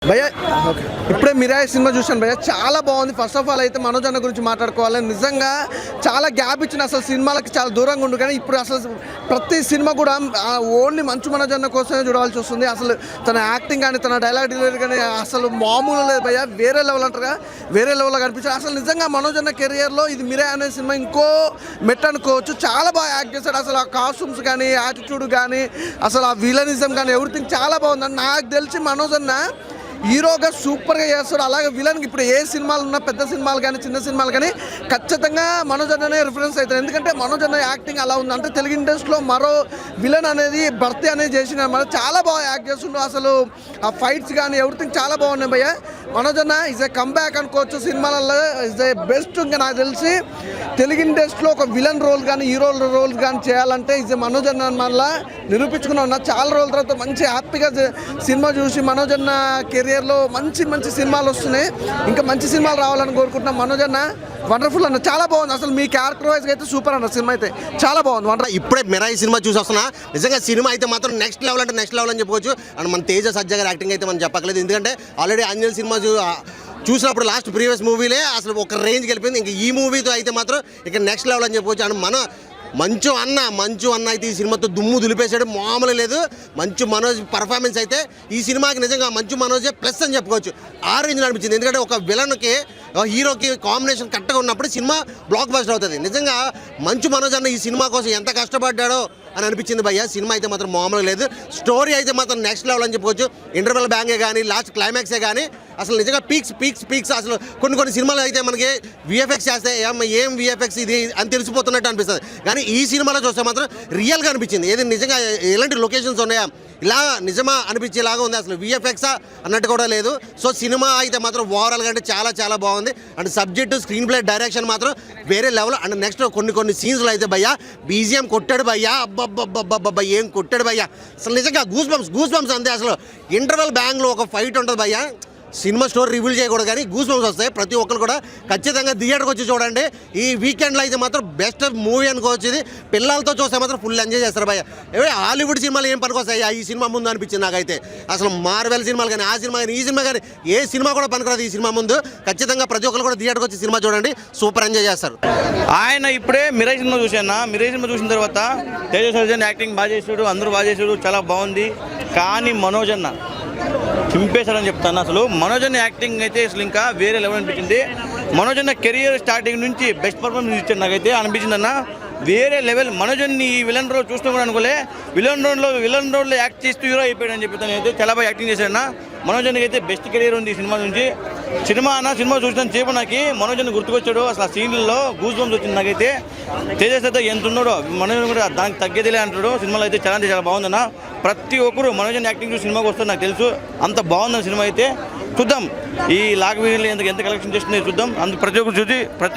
భయ్య ఇప్పుడే మిరాయి సినిమా చూశాను భయ్య, చాలా బాగుంది. ఫస్ట్ ఆఫ్ ఆల్ అయితే మనోజ్ అన్న గురించి మాట్లాడుకోవాలి. నిజంగా చాలా గ్యాప్ ఇచ్చిన అసలు సినిమాలకి చాలా దూరంగా ఉండు, కానీ ఇప్పుడు అసలు ప్రతి సినిమా కూడా ఓన్లీ మంచు మనోజ్ అన్న కోసమే చూడాల్సి వస్తుంది. అసలు తన యాక్టింగ్ కానీ తన డైలాగ్ డెలివరీ కానీ అసలు మామూలు లేదు భయ్య, వేరే లెవెల్ అంటారుగా, వేరే లెవెల్లో కనిపించారు. అసలు నిజంగా మనోజ్ అన్న కెరియర్లో ఇది మిరాయి అనే సినిమా ఇంకో మెట్ అనుకోవచ్చు. చాలా బాగా యాక్ట్ చేశాడు. అసలు ఆ కాస్ట్యూమ్స్ కానీ యాటిట్యూడ్ కానీ అసలు ఆ విలనిజం కానీ ఎవ్రీథింగ్ చాలా బాగుంది. నాకు తెలిసి మనోజ్ అన్న హీరోగా సూపర్గా చేస్తాడు. అలాగే విలన్కి ఇప్పుడు ఏ సినిమాలు ఉన్నా, పెద్ద సినిమాలు కానీ చిన్న సినిమాలు కానీ ఖచ్చితంగా మనోజ్ అన్ననే రిఫరెన్స్ అవుతుంది. ఎందుకంటే మనోజ్ అన్న యాక్టింగ్ అలా ఉంది. అంటే తెలుగు ఇండస్ట్రీలో మరో విలన్ అనేది భర్తీ అనేది చేసిన చాలా బాగా యాక్ట్ చేస్తుండ్రు. అసలు ఆ ఫైట్స్ కానీ ఎవ్రీథింగ్ చాలా బాగున్నాయి భయ్య. మనోజ్ అన్న ఈజ్ ఏ కంబ్యాక్ అనుకోవచ్చు సినిమాలలో, ఈజ్ ఏ బెస్ట్. ఇంకా నాకు తెలిసి తెలుగు ఇండస్ట్రీలో ఒక విలన్ రోల్ కానీ హీరో రోల్ కానీ చేయాలంటే ఈజ్ ఏ మనోజ్ అన్న మళ్ళీ నిరూపించుకున్నా ఉన్నా. చాలా రోజుల తర్వాత మంచి హ్యాపీగా సినిమా చూసి మనోజ్ అన్న కెరియర్లో మంచి మంచి సినిమాలు వస్తున్నాయి. ఇంకా మంచి సినిమాలు రావాలని కోరుకుంటున్నాం. మనోజ్ అన్న వండర్ఫుల్ అన్న, చాలా బాగుంది. అసలు మీ క్యారెక్టర్ వైజ్గా అయితే సూపర్ అన్న, సినిమా అయితే చాలా బాగుంది. ఇప్పుడే మిరాయి సినిమా చూసి వస్తున్నా. నిజంగా సినిమా అయితే మాత్రం నెక్స్ట్ లెవెల్ అంటే నెక్స్ట్ లెవెల్ అని చెప్పవచ్చు. అండ్ మన తేజ సజ్జ గారి యాక్టింగ్ అయితే మనం చెప్పకలేదు. ఎందుకంటే ఆల్రెడీ అంజల్ సినిమా చూసినప్పుడు లాస్ట్ ప్రీవియస్ మూవీలే అసలు ఒక రేంజ్కి వెళ్ళిపోయింది. ఇంకా ఈ మూవీతో అయితే మాత్రం ఇక నెక్స్ట్ లెవెల్ అని చెప్పవచ్చు. అండ్ మన మంచు అన్న అయితే ఈ సినిమాతో దుమ్ము దులిపేశాడు, మామూలు లేదు. మంచు మనోజ్ పర్ఫార్మెన్స్ అయితే ఈ సినిమాకి నిజంగా మంచు మనోజే ప్లస్ అని చెప్పుకోవచ్చు. ఆ రేంజ్లో అనిపించింది. ఎందుకంటే ఒక విలన్కి హీరోకి కాంబినేషన్ కరెక్ట్గా ఉన్నప్పుడు సినిమా బ్లాక్ బస్టర్ అవుతుంది. నిజంగా మంచు మనోజ్ అన్న ఈ సినిమా కోసం ఎంత కష్టపడ్డాడో అని అనిపించింది భయ్య. సినిమా అయితే మాత్రం మామూలు లేదు. స్టోరీ అయితే మాత్రం నెక్స్ట్ లెవెల్ అని చెప్పుకోవచ్చు. ఇంటర్వెల్ బ్యాంగే కానీ లాస్ట్ క్లైమాక్సే కానీ అసలు నిజంగా పీక్స్ అసలు కొన్ని సినిమాలు అయితే మనకి విఎఫ్ఎక్స్ చేస్తే ఏం విఎఫ్ఎక్స్ ఇది అని తెలిసిపోతున్నట్టు అనిపిస్తుంది. కానీ ఈ సినిమాలో చూస్తే మాత్రం రియల్గా అనిపించింది. ఏది నిజంగా ఎలాంటి లొకేషన్స్ ఉన్నాయా ఇలా నిజమా అనిపించేలాగా ఉంది. అసలు విఎఫ్ఎక్సా అన్నట్టు కూడా లేదు. సో సినిమా అయితే మాత్రం ఓవరాల్గా అంటే చాలా బాగుంది. And subject screen play direction మాత్రం వేరే లెవెల్. అండ్ నెక్స్ట్ కొన్ని సీన్స్లో అయితే భయ్యా బీజిఎం కొట్టాడు భయ్యా, అబ్బబ్బబ్బబ్బబ్బ ఏం కొట్టాడు భయ్యా. అసలు నిజంగా గూస్ బంప్స్ అంతే. అసలు ఇంటర్వెల్ బ్యాంగ్లో ఒక ఫైట్ ఉంటుంది భయ్యా. సినిమా స్టోరీ రివీల్ చేయకూడదు కానీ గూస్ బంప్స్ వస్తాయి. ప్రతి ఒక్కరు కూడా ఖచ్చితంగా థియేటర్కి వచ్చి చూడండి. ఈ వీకెండ్లో అయితే మాత్రం బెస్ట్ మూవీ అనుకోవచ్చు. ఇది పిల్లలతో చూస్తే మాత్రం ఫుల్ ఎంజాయ్ చేస్తారు భయ్య. హాలీవుడ్ సినిమాలు ఏం పనికొస్తాయి ఈ సినిమా ముందు అనిపించింది నాకైతే. అసలు మార్వెల్ సినిమాలు కానీ ఆ సినిమా కానీ ఈ సినిమా కానీ ఏ సినిమా కూడా పనికిరాదు ఈ సినిమా ముందు. ఖచ్చితంగా ప్రతి ఒక్కరు కూడా థియేటర్కి వచ్చి సినిమా చూడండి, సూపర్ ఎంజాయ్ చేస్తారు. ఆయన ఇప్పుడే మిరాయి సినిమా చూశాను. మిరాయి సినిమా చూసిన తర్వాత తేజ సర్జన్ యాక్టింగ్ బాగా చేసాడు, అందరూ బాగా చేసాడు, చాలా బాగుంది. కానీ మనోజ్ అన్న చింపేశాడని చెప్తాను. అసలు మనోజ్ అన్న యాక్టింగ్ అయితే అసలు ఇంకా వేరే లెవెల్ అనిపించింది. మనోజ్ అన్న కెరియర్ స్టార్టింగ్ నుంచి బెస్ట్ పర్ఫార్మెన్స్ ఇచ్చాడు నాకైతే అనిపించింది అన్న, వేరే లెవెల్. మనోజ్ అన్ని ఈ విలన్ రోల్ చూస్తూ కూడా అనుకోలే, విలన్ రోడ్లో యాక్ట్ చేస్తూ హీరో అయిపోయాడు అని చెప్పి అయితే చాలా బాగా యాక్టింగ్ చేశాడన్న. మనోజ్ అన్నకి అయితే బెస్ట్ కెరియర్ ఉంది ఈ సినిమా నుంచి. సినిమా చూసిన చేపు నాకు మనోజ్ అన్న గుర్తుకొచ్చాడు. అసలు ఆ సీన్లలో గూస్ బంప్స్ వచ్చింది నాకైతే. తేజస్ అయితే ఎంత ఉన్నాడో మనోజ్ కూడా దానికి తగ్గేదిలే అంటాడు. సినిమాలో అయితే చాలా బాగుందన్న. ప్రతి ఒక్కరు మనోజ్ అన్న యాక్టింగ్ చూసి సినిమాకి వస్తారు నాకు తెలుసు. అంత బాగుందన్న సినిమా అయితే. చూద్దాం ఈ లాగ్ వీడియోలో ఎంత కలెక్షన్ చేస్తుందో చూద్దాం. ప్రతి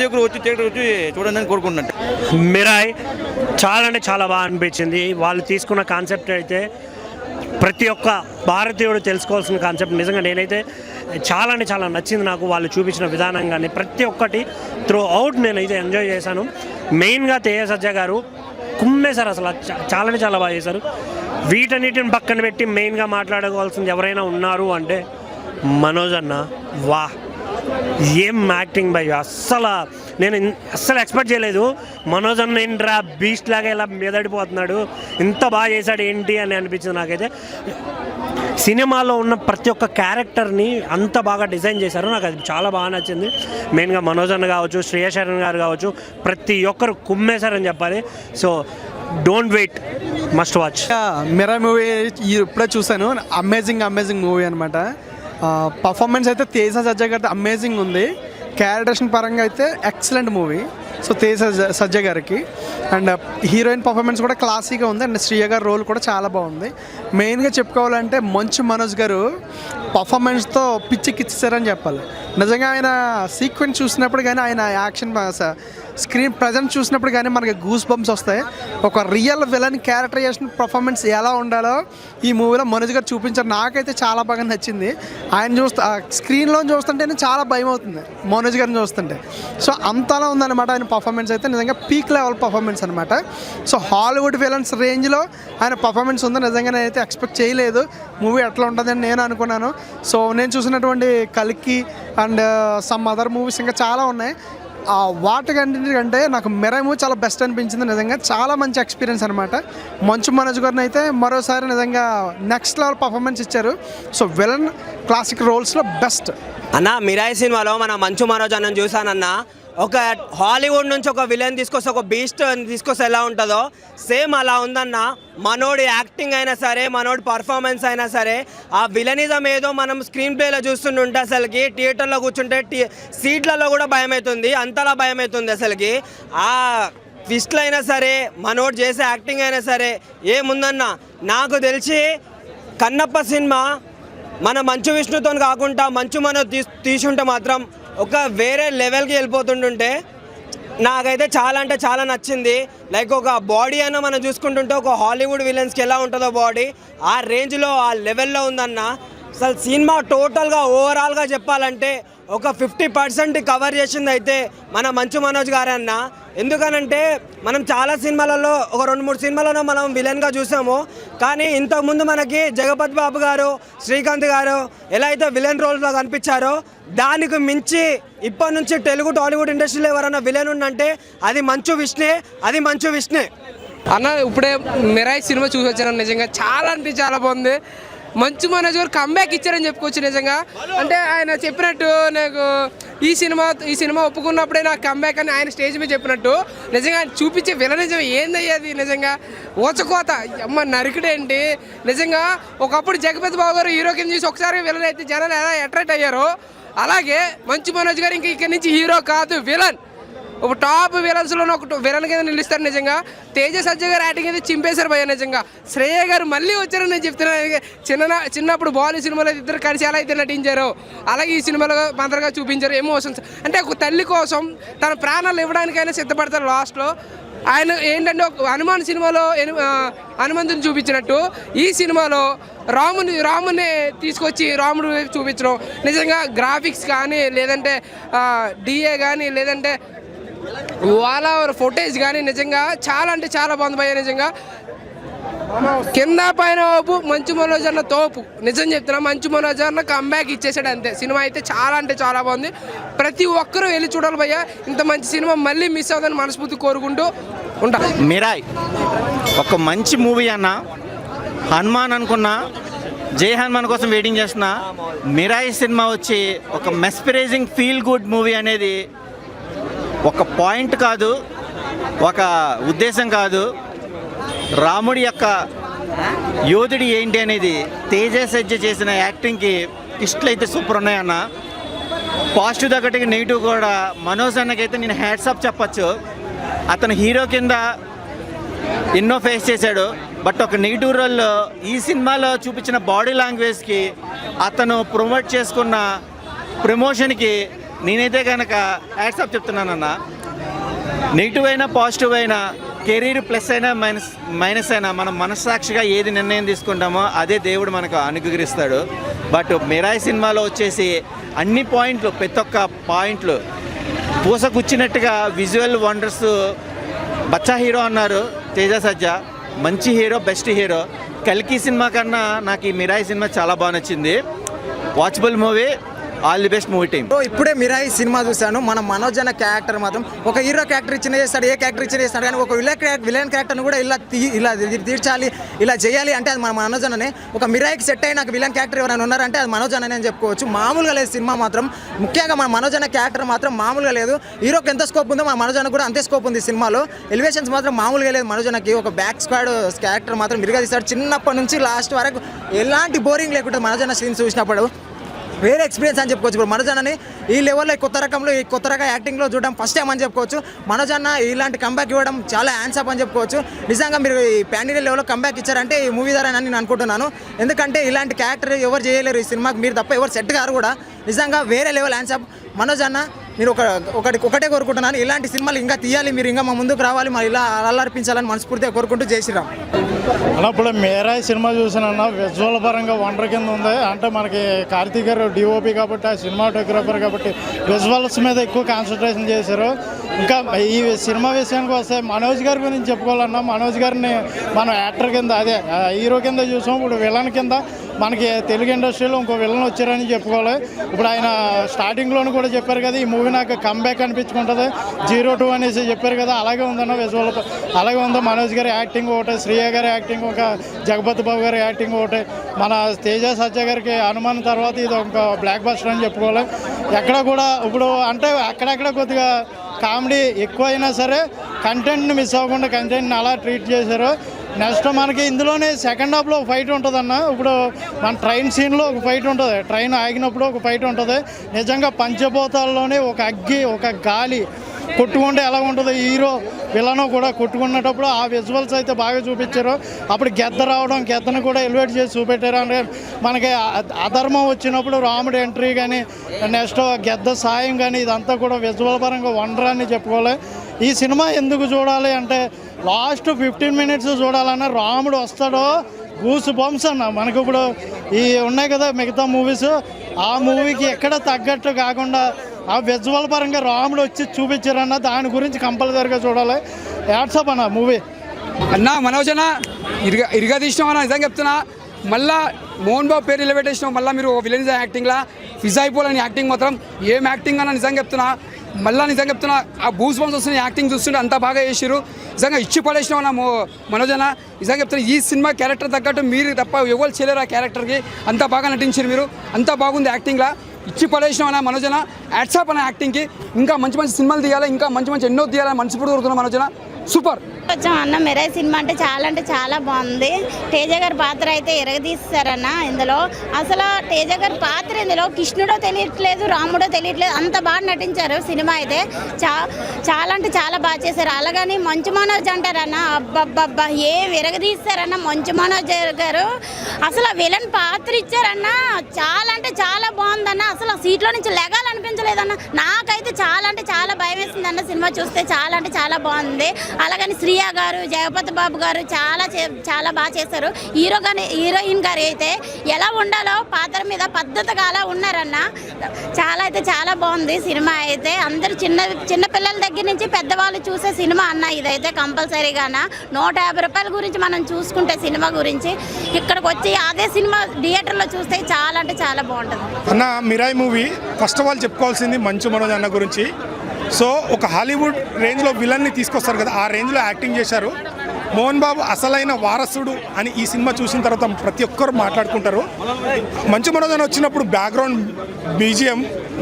ఒక్కరు వచ్చి థియేటర్ వచ్చి చూడండి అని కోరుకుంటున్నాను. మిరాయ్ చాలా బాగా అనిపించింది. వాళ్ళు తీసుకున్న కాన్సెప్ట్ అయితే ప్రతి ఒక్క భారతీయుడు తెలుసుకోవాల్సిన కాన్సెప్ట్. నిజంగా నేనైతే చాలా నచ్చింది నాకు. వాళ్ళు చూపించిన విధానం కానీ ప్రతి ఒక్కటి త్రూ అవుట్ నేనైతే ఎంజాయ్ చేశాను. మెయిన్గా తేజ సజ్జ గారు కుమ్మేశారు. అసలు చాలా బాగా చేశారు. వీటన్నిటిని పక్కన పెట్టి మెయిన్గా మాట్లాడుకోవాల్సింది ఎవరైనా ఉన్నారు అంటే మనోజ్ అన్న. వా ఏం యాక్టింగ్ భయ్. నేను అస్సలు ఎక్స్పెక్ట్ చేయలేదు. మనోజ్ అన్న ఏంట్రా బీస్ట్ లాగా ఇలా మెదడిపోతున్నాడు, ఇంత బాగా చేశాడు ఏంటి అని అనిపించింది నాకైతే. సినిమాలో ఉన్న ప్రతి ఒక్క క్యారెక్టర్ని అంత బాగా డిజైన్ చేశారు. నాకు అది చాలా బాగా నచ్చింది. మెయిన్గా మనోజ్ అన్న కావచ్చు, శ్రేయస్ శరణ్ గారు కావచ్చు, ప్రతి ఒక్కరు కుమ్మేశారని చెప్పాలి. So don't wait, must watch. Mirai movie ఇప్పుడే చూశాను. అమేజింగ్ మూవీ అనమాట. పర్ఫార్మెన్స్ అయితే తేజ సజ్జ గారి అమేజింగ్ ఉంది. క్యారెక్టరేషన్ పరంగా అయితే ఎక్సలెంట్ మూవీ. సో తేజ సజ్జ గారికి అండ్ హీరోయిన్ పర్ఫార్మెన్స్ కూడా క్లాసీగా ఉంది. అండ్ శ్రీయ గారి రోల్ కూడా చాలా బాగుంది. మెయిన్గా చెప్పుకోవాలంటే మంచు మనోజ్ గారు పర్ఫార్మెన్స్తో పిచ్చికిచ్చారని చెప్పాలి. నిజంగా ఆయన సీక్వెన్స్ చూసినప్పుడు కానీ ఆయన యాక్షన్ స్క్రీన్ ప్రజెంట్ చూసినప్పుడు కానీ మనకి గూస్ బంప్స్ వస్తాయి. ఒక రియల్ విలన్ క్యారెక్టరైజేషన్ పర్ఫార్మెన్స్ ఎలా ఉండాలో ఈ మూవీలో మనోజ్ గారు చూపించారు. నాకైతే చాలా బాగా నచ్చింది. ఆయన స్క్రీన్లో చూస్తుంటేనే చాలా భయం అవుతుంది మనోజ్ గారిని చూస్తుంటే. సో అంతలా ఉందన్నమాట ఆయన పర్ఫార్మెన్స్ అయితే నిజంగా పీక్ లెవెల్ పర్ఫార్మెన్స్ అనమాట. సో హాలీవుడ్ విలన్స్ రేంజ్లో ఆయన పర్ఫార్మెన్స్ ఉంది. నిజంగా నేనైతే ఎక్స్పెక్ట్ చేయలేదు మూవీ ఎట్లా ఉంటుందని నేను అనుకున్నాను. సో నేను చూసినటువంటి కల్కి అండ్ సమ్ అదర్ మూవీస్ ఇంకా చాలా ఉన్నాయి. వాటికంటే నాకు మిరాయి మూవీ చాలా బెస్ట్ అనిపించింది. నిజంగా చాలా మంచి ఎక్స్పీరియన్స్ అనమాట. మంచు మనోజ్ గారిని అయితే మరోసారి నిజంగా నెక్స్ట్ లెవెల్ పర్ఫార్మెన్స్ ఇచ్చారు. సో విలన్ క్లాసిక్ రోల్స్లో బెస్ట్. అన్న మిరాయి సినిమాలో మన మంచు మనోజ్ అన్న చూసానన్న, ఒక హాలీవుడ్ నుంచి ఒక విలన్ తీసుకొస్తే, ఒక బీస్ట్ తీసుకొస్తే ఎలా ఉంటుందో సేమ్ అలా ఉందన్న. మనోడి యాక్టింగ్ అయినా సరే, మనోడి పర్ఫార్మెన్స్ అయినా సరే, ఆ విలనిజం ఏదో మనం స్క్రీన్ ప్లేలో చూస్తుంటే అసలుకి థియేటర్లో కూర్చుంటే సీట్లలో కూడా భయం అవుతుంది, అంతలా భయం అవుతుంది అసలుకి. ఆ ట్విస్ట్లు అయినా సరే, మనోడు చేసే యాక్టింగ్ అయినా సరే ఏముందన్న. నాకు తెలిసి కన్నప్ప సినిమా మన మంచు విష్ణుతో కాకుండా మంచు మనోజ్ తీసుంటే మాత్రం ఒక వేరే లెవెల్కి వెళ్ళిపోతుంటుంటే నాకైతే చాలా అంటే చాలా నచ్చింది. లైక్ ఒక బాడీ అయినా మనం చూసుకుంటుంటే ఒక హాలీవుడ్ విలన్స్కి ఎలా ఉంటుందో బాడీ ఆ రేంజ్లో ఆ లెవెల్లో ఉందన్న. అసలు సినిమా టోటల్గా ఓవరాల్గా చెప్పాలంటే ఒక 50% కవర్ చేసింది అయితే మన మంచు మనోజ్ గారే అన్న. ఎందుకనంటే మనం చాలా సినిమాలలో ఒక 2-3 సినిమాలలో మనం విలన్గా చూసాము. కానీ ఇంతకుముందు మనకి జగపతి బాబు గారు, శ్రీకాంత్ గారు ఎలా అయితే విలన్ రోల్స్లో కనిపించారో దానికి మించి ఇప్పటి నుంచి తెలుగు టాలీవుడ్ ఇండస్ట్రీలో ఎవరైనా విలన్ ఉందంటే అది మంచు విష్ణే. అన్న ఇప్పుడే మిరాయి సినిమా చూసి వచ్చాను. నిజంగా చాలా అంటే చాలా బాగుంది. మంచు మనోజ్ గారు కంబ్యాక్ ఇచ్చారని చెప్పుకోవచ్చు. నిజంగా అంటే ఆయన చెప్పినట్టు నాకు ఈ సినిమా ఒప్పుకున్నప్పుడే నాకు కంబ్యాక్ అని ఆయన స్టేజ్ మీద చెప్పినట్టు నిజంగా ఆయన చూపించే విలనిజం ఏందయ్యేది. నిజంగా ఓచకోత అమ్మ నరికిడేంటి. నిజంగా ఒకప్పుడు జగపతి బాబు గారు హీరో కింద చూసి ఒకసారి విలన్ అయితే జనాలు ఎలా అట్రాక్ట్ అయ్యారో అలాగే మంచు మనోజ్ గారు ఇక్కడి నుంచి హీరో కాదు విలన్, ఒక టాప్ విలన్స్లో ఒక విలన్ కింద నిలుస్తారు. నిజంగా తేజ సజ్జ గారు యాక్టింగ్ అయితే చింపేశారు భయ్య. నిజంగా శ్రేయ గారు మళ్ళీ వచ్చారని నేను చెప్తున్నాను. చిన్నప్పుడు బాలీ సినిమాలో ఇద్దరు కలిసి ఎలా అయితే నటించారో అలాగే ఈ సినిమాలో మంత్రగా చూపించారు. ఎమోషన్స్ అంటే ఒక తల్లి కోసం తన ప్రాణాలు ఇవ్వడానికైనా సిద్ధపడతారు లాస్ట్లో. ఆయన ఏంటంటే ఒక హనుమాన్ సినిమాలో హనుమంతుని చూపించినట్టు ఈ సినిమాలో రాముని తీసుకొచ్చి రాముడు చూపించడం. నిజంగా గ్రాఫిక్స్ కానీ లేదంటే డిఏ కానీ లేదంటే వాళ్ళ ఫుటేజ్ కానీ నిజంగా చాలా అంటే చాలా బాగుంది భయ్య. నిజంగా కింద పైన ఓపు మంచు మనోజ్ అన్న తోపు. నిజం చెప్తున్నా, మంచు మనోజ్ అన్న కంబ్యాక్ ఇచ్చేసాడు అంతే. సినిమా అయితే చాలా అంటే చాలా బాగుంది. ప్రతి ఒక్కరూ వెళ్ళి చూడాలి భయ్య. ఇంత మంచి సినిమా మళ్ళీ మిస్ అవుతుందని మనస్ఫూర్తి కోరుకుంటూ ఉంటా. మిరాయ్ ఒక మంచి మూవీ అన్న. హనుమాన్ అనుకున్నా, జై హనుమాన్ కోసం వెయిటింగ్ చేస్తున్నా. మిరాయ్ సినిమా వచ్చి ఒక మెస్పరైజింగ్ ఫీల్ గుడ్ మూవీ అనేది ఒక పాయింట్ కాదు, ఒక ఉద్దేశం కాదు. రాముడి యొక్క యోధుడి ఏంటి అనేది తేజ సజ్జ చేసిన యాక్టింగ్కి ఇష్టలు అయితే సూపర్ ఉన్నాయన్న. పాజిటివ్ తగ్గట్టుగా నెగిటివ్ కూడా. మనోజ్ అన్నకైతే నేను హ్యాట్సాప్ చెప్పచ్చు. అతను హీరో కింద ఎన్నో ఫేస్ చేశాడు. బట్ ఒక నెగిటివ్ రోల్లో ఈ సినిమాలో చూపించిన బాడీ లాంగ్వేజ్కి, అతను ప్రమోట్ చేసుకున్న ప్రమోషన్కి నేనైతే కనుక హ్యాట్సాప్ చెప్తున్నానన్న. నెగిటివ్ అయినా పాజిటివ్ అయినా, కెరీర్ ప్లస్ అయినా మైనస్ అయినా, మనం మనస్సాక్షిగా ఏది నిర్ణయం తీసుకుంటామో అదే దేవుడు మనకు అనుగ్రహిస్తాడు. బట్ మిరాయి సినిమాలో వచ్చేసి అన్ని పాయింట్లు, ప్రతి ఒక్క పాయింట్లు పూసకుచ్చినట్టుగా విజువల్ వండర్స్. బచ్చా హీరో అన్నారు తేజ సజ్జ, మంచి హీరో, బెస్ట్ హీరో. కల్కి సినిమా కన్నా నాకు ఈ మిరాయి సినిమా చాలా బాగా నచ్చింది. Watchable movie. All the best movie team. ఇప్పుడే మిరాయి సినిమా చూశాను. మన మనోజ్ అన్న క్యారెక్టర్ మాత్రం ఒక హీరో క్యారెక్టర్ ఇచ్చిన చేస్తాడు, ఏ క్యారెక్టర్ ఇచ్చిన చేస్తాడు. కానీ ఒక విలన్ క్యారెక్టర్ని కూడా ఇలా తీర్చాలి, ఇలా చేయాలి అంటే అది మన మనోజ్ అన్ననే. ఒక మిరాయికి సెట్ అయిన విలన్ క్యారెక్టర్ ఎవరైనా ఉన్నారంటే అది మనోజ్ అన్ననే అని చెప్పుకోవచ్చు. మామూలుగా లేదు సినిమా మాత్రం. ముఖ్యంగా మన మనోజ్ అన్న క్యారెక్టర్ మాత్రం మామూలుగా లేదు. హీరోకి ఎంత స్కోప్ ఉందో మన మనోజ్ అన్న కూడా అంతే స్కోప్ ఉంది సినిమాలో. ఎలివేషన్స్ మాత్రం మామూలుగా లేదు మనోజ్ అన్నకి. ఒక బ్యాక్ స్క్వాడ్ క్యారెక్టర్ మాత్రం మిరుగా తీస్తాడు. చిన్నప్పటి నుంచి లాస్ట్ వరకు ఎలాంటి బోరింగ్ లేకుండా మనోజ్ అన్న సీన్ చూసినప్పుడు వేరే ఎక్స్పీరియన్స్ అని చెప్పుకోవచ్చు. ఇప్పుడు మనోజ్ అన్నని ఈ లెవెల్లో ఈ కొత్త రకం యాక్టింగ్లో చూడడం ఫస్ట్ టైం అని చెప్పుకోవచ్చు. మనోజ్ అన్న ఇలాంటి కంబ్యాక్ ఇవ్వడం చాలా హ్యాండ్సప్ అని చెప్పుకోవచ్చు. నిజంగా మీరు ఈ పాన్ ఇండియా లెవెల్లో కంబ్యాక్ ఇచ్చారంటే ఈ మూవీ ద్వారా నేను అనుకుంటున్నాను. ఎందుకంటే ఇలాంటి క్యారెక్టర్ ఎవరు చేయలేరు ఈ సినిమాకి, మీరు తప్ప ఎవరు సెట్ గారు కూడా. నిజంగా వేరే లెవెల్ హ్యాండ్సప్ మనోజ్ అన్న. నేను ఒకటే కోరుకుంటున్నాను, ఇలాంటి సినిమాలు ఇంకా తీయాలి, మీరు ఇంకా మా ముందుకు రావాలి, మరి ఇలా అలర్పించాలని మనస్ఫూర్తిగా కోరుకుంటూ జై శ్రీరామ్. అలా ఇప్పుడు మేరాయి సినిమా చూసానన్నా విజువల్ పరంగా వండర్ కింద ఉంది. అంటే మనకి కార్తీక్ గారు డిఓపి కాబట్టి, ఆ సినిమాటోగ్రాఫర్ కాబట్టి విజువల్స్ మీద ఎక్కువ కాన్సన్ట్రేషన్ చేశారు. ఇంకా ఈ సినిమా విషయానికి వస్తే మనోజ్ గారి గురించి చెప్పుకోవాలన్నా, మనోజ్ గారిని మనం యాక్టర్ కింద అదే హీరో కింద చూసాం. ఇప్పుడు విలన్ కింద మనకి తెలుగు ఇండస్ట్రీలో ఇంకో విలన్ వచ్చారని చెప్పుకోవాలి. ఇప్పుడు ఆయన స్టార్టింగ్లోనూ కూడా చెప్పారు కదా, ఈ మూవీ నాకు కమ్బ్యాక్ అనిపించుకుంటుంది 02 అనేసి చెప్పారు కదా, అలాగే ఉందన్న విజువల్ అలాగే ఉందో. మనోజ్ గారి యాక్టింగ్ ఒకటి, శ్రీయ గారి యాక్టింగ్ ఒక, జగపతి బాబు గారి యాక్టింగ్ ఒకటి, మన తేజ సజ్జ గారికి హనుమాన్ తర్వాత ఇది ఒక బ్లాక్ బస్టర్ అని చెప్పుకోవాలి. ఎక్కడ కూడా ఇప్పుడు అంటే అక్కడక్కడ కొద్దిగా కామెడీ ఎక్కువ అయినా సరే కంటెంట్ని మిస్ అవ్వకుండా కంటెంట్ని అలా ట్రీట్ చేశారు. నెక్స్ట్ మనకి ఇందులోనే సెకండ్ హాఫ్లో ఒక ఫైట్ ఉంటుందన్న. ఇప్పుడు మన ట్రైన్ సీన్లో ఒక ఫైట్ ఉంటుంది, ట్రైన్ ఆగినప్పుడు ఒక ఫైట్ ఉంటుంది. నిజంగా పంచభూతాల్లోనే ఒక అగ్గి ఒక గాలి కొట్టుకుంటే ఎలా ఉంటుందో, హీరో విలను కూడా కొట్టుకున్నప్పుడు ఆ విజువల్స్ అయితే బాగా చూపించారు. అప్పుడు గెద్ద రావడం, గెద్దను కూడా ఎలివేట్ చేసి చూపెట్టారు. అంటే మనకి అధర్మం వచ్చినప్పుడు రాముడు ఎంట్రీ కానీ, నెక్స్ట్ గెద్ద సాయం కానీ, ఇదంతా కూడా విజువల్ పరంగా వండర్ అని చెప్పుకోవాలి. ఈ సినిమా ఎందుకు చూడాలి అంటే లాస్ట్ 15 మినిట్స్ చూడాలన్నా రాముడు వస్తాడో గూస్ బంప్స్ అన్న. మనకు ఇప్పుడు ఈ ఉన్నాయి కదా మిగతా మూవీస్, ఆ మూవీకి ఎక్కడ తగ్గట్టు కాకుండా ఆ విజువల్ పరంగా రాముడు వచ్చి చూపించారన్న, దాని గురించి కంపల్సరీగా చూడాలి. యాడ్సప్ అన్న మూవీ. అన్న మనోజ్ అన్న ఇరుగా తీసినాం అన్న, నిజంగా చెప్తున్నా. మళ్ళా మోహన్ బాబు పేరు నిలబెట్టేసినాం, మళ్ళీ మీరు విలన్ యాక్టింగ్లా ఫిజ్ అయిపోవాలని యాక్టింగ్ మాత్రం ఏం యాక్టింగ్ అన్న నిజంగా చెప్తున్నా. మళ్ళీ నిజంగా చెప్తున్నా, ఆ బూస్ బంప్స్ వస్తున్న యాక్టింగ్ చూస్తుంటే అంత బాగా చేసిరు. నిజంగా ఇచ్చి పడేసినాం అన్న మనోజ్ అన్న. నిజంగా చెప్తున్నా, ఈ సినిమా క్యారెక్టర్ తగ్గట్టు మీరు తప్ప ఎవరు చేయలేరు. ఆ క్యారెక్టర్కి అంత బాగా నటించారు మీరు, అంత బాగుంది యాక్టింగ్లా. ఇచ్చి పడేసినాం అన్న మనోజ్ అన్న. యాడ్సాప్ అన్న యాక్టింగ్కి. ఇంకా మంచి మంచి సినిమాలు తీయాలి, ఇంకా మంచి మంచి ఎన్నో తీయాలని మనస్ఫూర్తిగా కోరుతున్నాం మనోజ్ అన్న. సూపర్. వచ్చాం అన్న, మిరాయి సినిమా అంటే చాలా బాగుంది. తేజ గారి పాత్ర అయితే ఎరగదీస్తారన్న ఇందులో. అసలు తేజ గారి పాత్ర ఇందులో కృష్ణుడో తెలియట్లేదు, రాముడో తెలియట్లేదు, అంత బాగా నటించారు. సినిమా అయితే చాలా అంటే చాలా బాగా చేశారు. అలాగని మంచు మనోజ్ అంటారన్న, అబ్బబ్బబ్బా ఏం ఎరగదీస్తారన్న మంచు మనోజ్ గారు. అసలు విలన్ పాత్ర ఇచ్చారన్న, చాలా అంటే చాలా బాగుందన్న. అసలు సీట్లో నుంచి లెగాలనిపించలేదన్న. నాకైతే చాలా అంటే చాలా భయం వేసిందన్న సినిమా చూస్తే. చాలా అంటే చాలా బాగుంది. అలాగని శ్రీయ గారు, జగపతి బాబు గారు చాలా బాగా చేశారు. హీరోయిన్ గారు అయితే ఎలా ఉండాలో పాత్ర మీద పద్ధతిగా అలా ఉన్నారన్న. చాలా బాగుంది సినిమా అయితే. అందరూ చిన్న పిల్లల దగ్గర నుంచి పెద్దవాళ్ళు చూసే సినిమా అన్న ఇదైతే కంపల్సరీగాన. 150 రూపాయల గురించి మనం చూసుకుంటే సినిమా గురించి ఇక్కడికి వచ్చి అదే సినిమా థియేటర్లో చూస్తే చాలా అంటే చాలా బాగుంటుంది అన్న. Mirai movie first of all చెప్పుకోవాల్సింది మంచు మనోజ్ అన్న గురించి. సో ఒక హాలీవుడ్ రేంజ్లో విలన్ని తీసుకొస్తారు కదా, ఆ రేంజ్లో యాక్టింగ్ చేశారు. మోహన్ బాబు అసలైన వారసుడు అని ఈ సినిమా చూసిన తర్వాత ప్రతి ఒక్కరు మాట్లాడుకుంటారు. మంచు మనోజ్ అన్న వచ్చినప్పుడు బ్యాక్గ్రౌండ్ బీజిఎం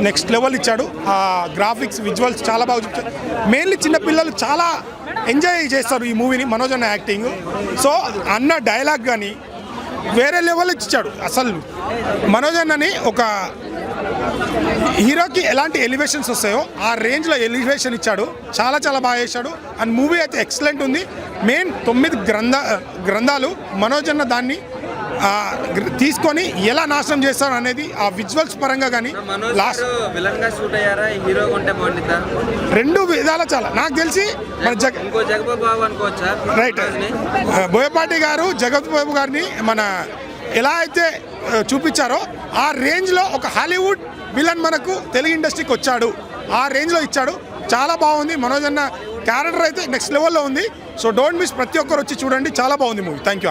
నెక్స్ట్ లెవెల్ ఇచ్చాడు. ఆ గ్రాఫిక్స్ విజువల్స్ చాలా బాగా చూపించారు. మెయిన్లీ చిన్నపిల్లలు చాలా ఎంజాయ్ చేస్తారు ఈ మూవీని, మనోజ్ అన్న యాక్టింగ్. సో అన్న డైలాగ్ కానీ వేరే లెవెల్ ఇచ్చాడు. అసలు మనోజ్ అన్నని ఒక హీరోకి ఎలాంటి ఎలివేషన్స్ వస్తాయో ఆ రేంజ్లో ఎలివేషన్ ఇచ్చాడు. చాలా బాగా చేశాడు. అండ్ మూవీ అయితే ఎక్సలెంట్ ఉంది. మెయిన్ 9 గ్రంథాలు మనోజ్ అన్న దాన్ని తీసుకొని ఎలా నాశనం చేస్తారు అనేది ఆ విజువల్స్ పరంగా కానీ లాస్ట్ రెండు విధాల చాలా నాకు తెలిసి రైట్ బోయపాటి గారు జగపతి బాబు గారిని మన ఎలా అయితే చూపించారో ఆ రేంజ్లో ఒక హాలీవుడ్ విలన్ మనకు తెలుగు ఇండస్ట్రీకి వచ్చాడు. ఆ రేంజ్లో ఇచ్చాడు. చాలా బాగుంది. మనోజ్ అన్న క్యారెక్టర్ అయితే నెక్స్ట్ లెవెల్లో ఉంది. సో డోంట్ మిస్, ప్రతి ఒక్కరు వచ్చి చూడండి. చాలా బాగుంది మూవీ. Thank you.